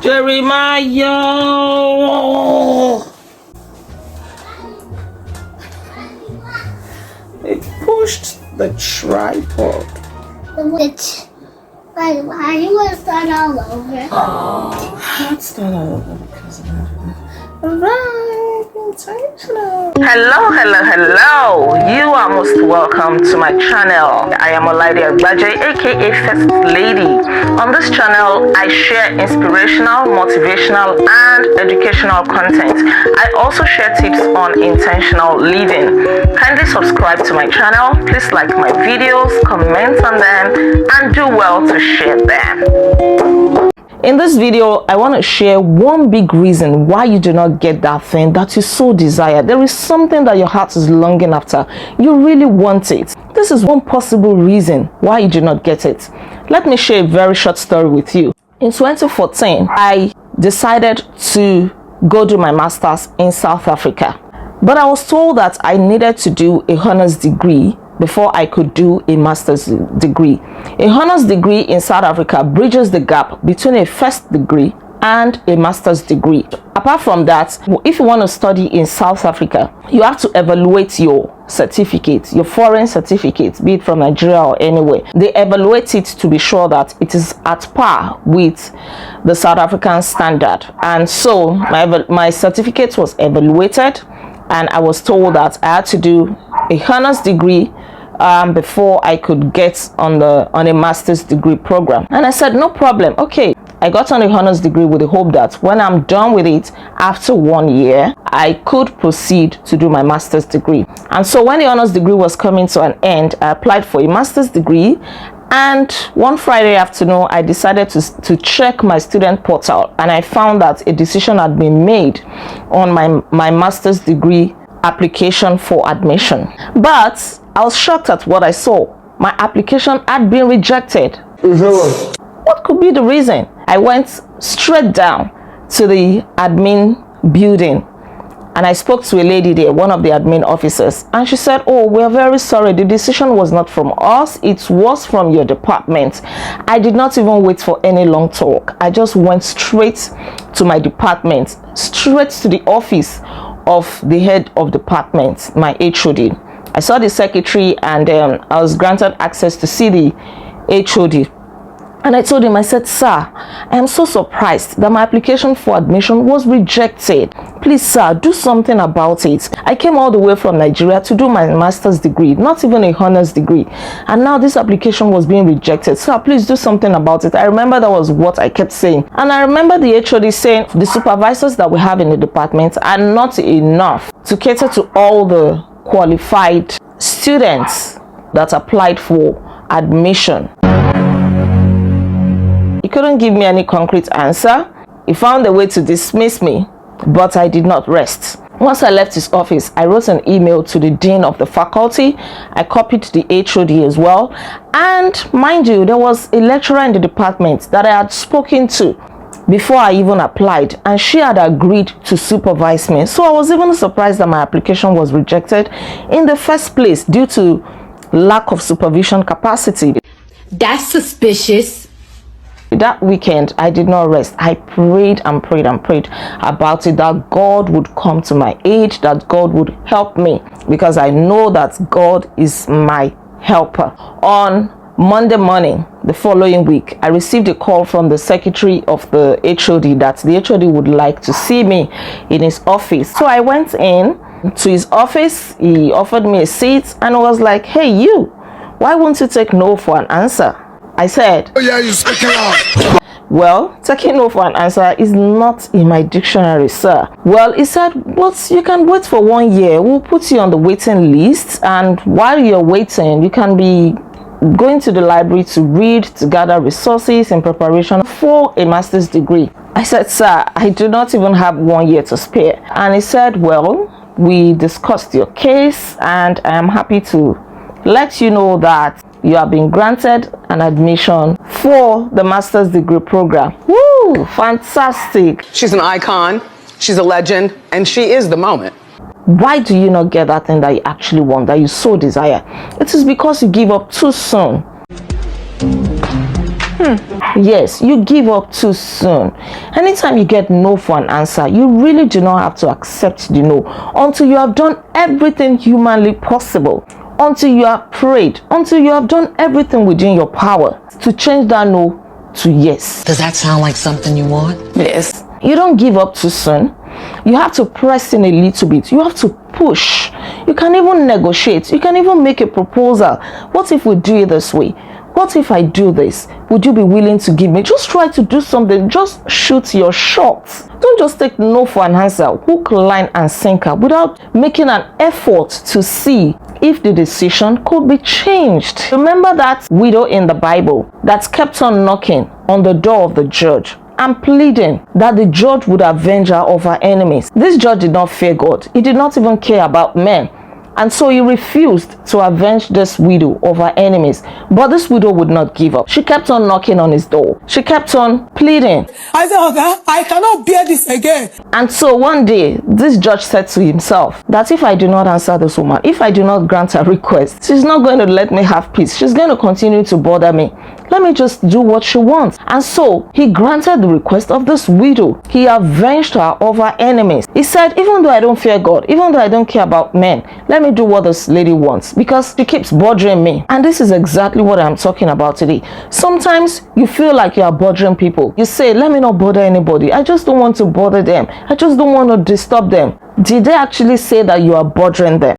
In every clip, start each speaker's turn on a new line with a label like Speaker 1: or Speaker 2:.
Speaker 1: Jeremiah! It pushed the tripod.
Speaker 2: Which, why you want to start all over?
Speaker 1: Let's start all over because Alright, intentional. Hello. You are most welcome to my channel. I am Olaide Agbaje, aka First Lady. On this channel, I share inspirational, motivational, and educational content. I also share tips on intentional living. Kindly subscribe to my channel. Please like my videos, comment on them, and do well to share them. In this video, I want to share one big reason why you do not get that thing that you so desire. There is something that your heart is longing after. You really want it. This is one possible reason why you do not get it. Let me share a very short story with you. In 2014, I decided to go do my master's in South Africa. But I was told that I needed to do a honors degree before I could do a master's degree. A honors degree in South Africa bridges the gap between a first degree and a master's degree. Apart from that, if you want to study in South Africa, you have to evaluate your certificate, your foreign certificate, be it from Nigeria or anywhere. They evaluate it to be sure that it is at par with the South African standard. And so my certificate was evaluated, and I was told that I had to do a honors degree before I could get on a master's degree program. And I said, no problem. Okay, I got on a honors degree with the hope that when I'm done with it after 1 year, I could proceed to do my master's degree. And so when the honors degree was coming to an end, I applied for a master's degree. And one Friday afternoon, I decided to check my student portal, and I found that a decision had been made on my master's degree application for admission. But I was shocked at what I saw. My application had been rejected. What could be the reason? I went straight down to the admin building, and I spoke to a lady there, one of the admin officers, and she said, oh, we're very sorry, the decision was not from us, it was from your department. I did not even wait for any long talk. I just went straight to my department, straight to the office of the head of department, my HOD. I saw the secretary, and I was granted access to see the HOD. And I told him, I said, sir, I am so surprised that my application for admission was rejected. Please, sir, do something about it. I came all the way from Nigeria to do my master's degree, not even a honors degree. And now this application was being rejected. Sir, please do something about it. I remember that was what I kept saying. And I remember the HOD saying the supervisors that we have in the department are not enough to cater to all the qualified students that applied for admission. He couldn't give me any concrete answer. He found a way to dismiss me, but I did not rest. Once I left his office, I wrote an email to the dean of the faculty. I copied the HOD as well. And mind you, there was a lecturer in the department that I had spoken to before I even applied, and she had agreed to supervise me. So I was even surprised that my application was rejected in the first place due to lack of supervision capacity.
Speaker 3: That's suspicious.
Speaker 1: That weekend, I did not rest. I prayed and prayed and prayed about it, that God would come to my aid, that God would help me, because I know that God is my helper. On Monday morning, the following week, I received a call from the secretary of the HOD that the HOD would like to see me in his office. So I went in to his office. He offered me a seat and was like, hey, you, why won't you take no for an answer? I said, oh yeah, you speak out. Well, taking no for an answer is not in my dictionary, sir. Well, he said, but you can wait for 1 year. We'll put you on the waiting list, and while you're waiting, you can be going to the library to read, to gather resources in preparation for a master's degree. I said, sir, I do not even have 1 year to spare. And he said, well, we discussed your case, and I am happy to let you know that you have been granted an admission for the master's degree program. Woo, fantastic.
Speaker 4: She's an icon, she's a legend, and she is the moment.
Speaker 1: Why do you not get that thing that you actually want, that you so desire? It is because you give up too soon. Yes, you give up too soon. Anytime you get no for an answer, you really do not have to accept the no until you have done everything humanly possible, until you have prayed, until you have done everything within your power to change that no to yes.
Speaker 5: Does that sound like something you want?
Speaker 1: Yes. You don't give up too soon. You have to press in a little bit. You have to push. You can even negotiate. You can even make a proposal. What if we do it this way? What if I do this? Would you be willing to give me? Just try to do something. Just shoot your shot. Don't just take no for an answer, hook, line, and sinker, without making an effort to see if the decision could be changed. Remember that widow in the Bible that kept on knocking on the door of the judge and pleading that the judge would avenge her of her enemies. This judge did not fear God. He did not even care about men. And so he refused to avenge this widow of her enemies. But this widow would not give up. She kept on knocking on his door. She kept on pleading.
Speaker 6: I said, okay, I cannot bear this again.
Speaker 1: And so one day, this judge said to himself that if I do not answer this woman, if I do not grant her request, she's not going to let me have peace. She's going to continue to bother me. Let me just do what she wants. And so he granted the request of this widow. He avenged her of her enemies. He said, even though I don't fear God, even though I don't care about men, let me do what this lady wants because she keeps bothering me. And this is exactly what I'm talking about today. Sometimes you feel like you are bothering people. You say, let me not bother anybody. I just don't want to bother them. I just don't want to disturb them. Did they actually say that you are bothering them?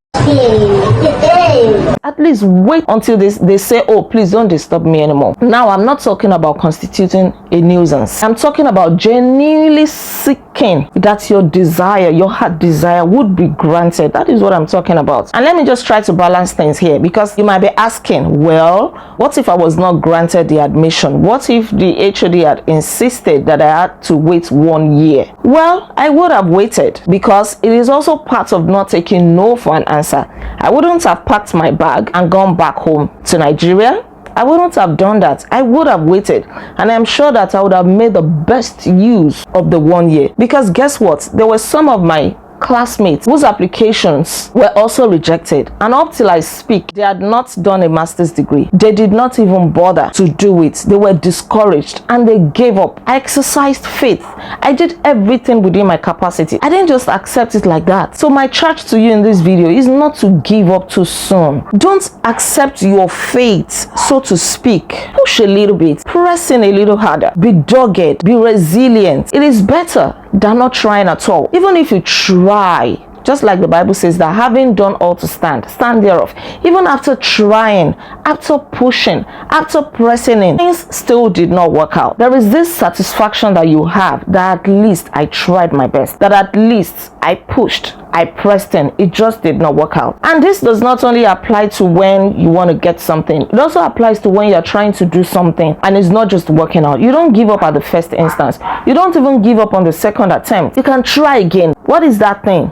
Speaker 1: At least wait until they say, oh, please don't disturb me anymore. Now, I'm not talking about constituting a nuisance. I'm talking about genuinely seeking that your desire, your heart desire would be granted. That is what I'm talking about. And let me just try to balance things here, because you might be asking, well, what if I was not granted the admission? What if the HOD had insisted that I had to wait 1 year? Well, I would have waited, because it is also part of not taking no for an answer. I wouldn't have packed my bag and gone back home to Nigeria. I wouldn't have done that. I would have waited, and I'm sure that I would have made the best use of the 1 year, because guess what? There were some of my classmates whose applications were also rejected, and up till I speak, they had not done a master's degree. They did not even bother to do it. They were discouraged and they gave up. I exercised faith. I did everything within my capacity. I didn't just accept it like that. So my charge to you in this video is not to give up too soon. Don't accept your fate, so to speak. Push a little bit, press in a little harder, be dogged, be resilient. It is better than not trying at all. Even if you try, just like the Bible says that having done all to stand, stand thereof. Even after trying, after pushing, after pressing in, things still did not work out. There is this satisfaction that you have that at least I tried my best, that at least I pushed, I pressed in, it just did not work out. And this does not only apply to when you want to get something, it also applies to when you're trying to do something and it's not just working out. You don't give up at the first instance. You don't even give up on the second attempt. You can try again. What is that thing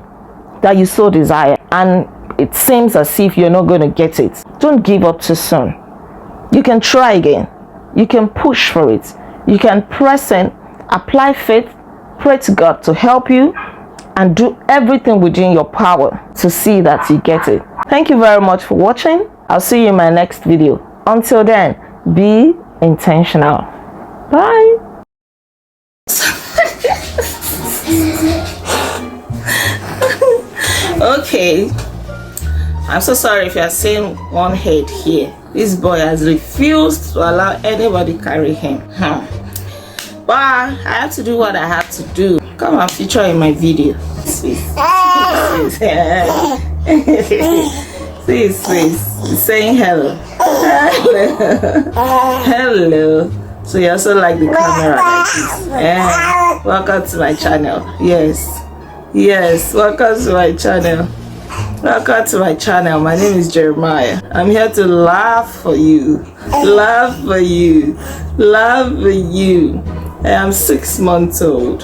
Speaker 1: that you so desire and it seems as if you're not going to get it? Don't give up too soon. You can try again. You can push for it. You can press in, apply faith, pray to God to help you, and do everything within your power to see that you get it. Thank you very much for watching. I'll see you in my next video. Until then, be intentional. Bye. Okay, I'm so sorry if you are seeing one head here. This boy has refused to allow anybody carry him. But I have to do what I have to do. Come and feature in my video. See, saying hello. Hello. So you also like the camera like this. Welcome to my channel. Yes, welcome to my channel. Welcome to my channel. My name is Jeremiah. I'm here to laugh for you. Laugh for you. Love for you. I am 6 months old.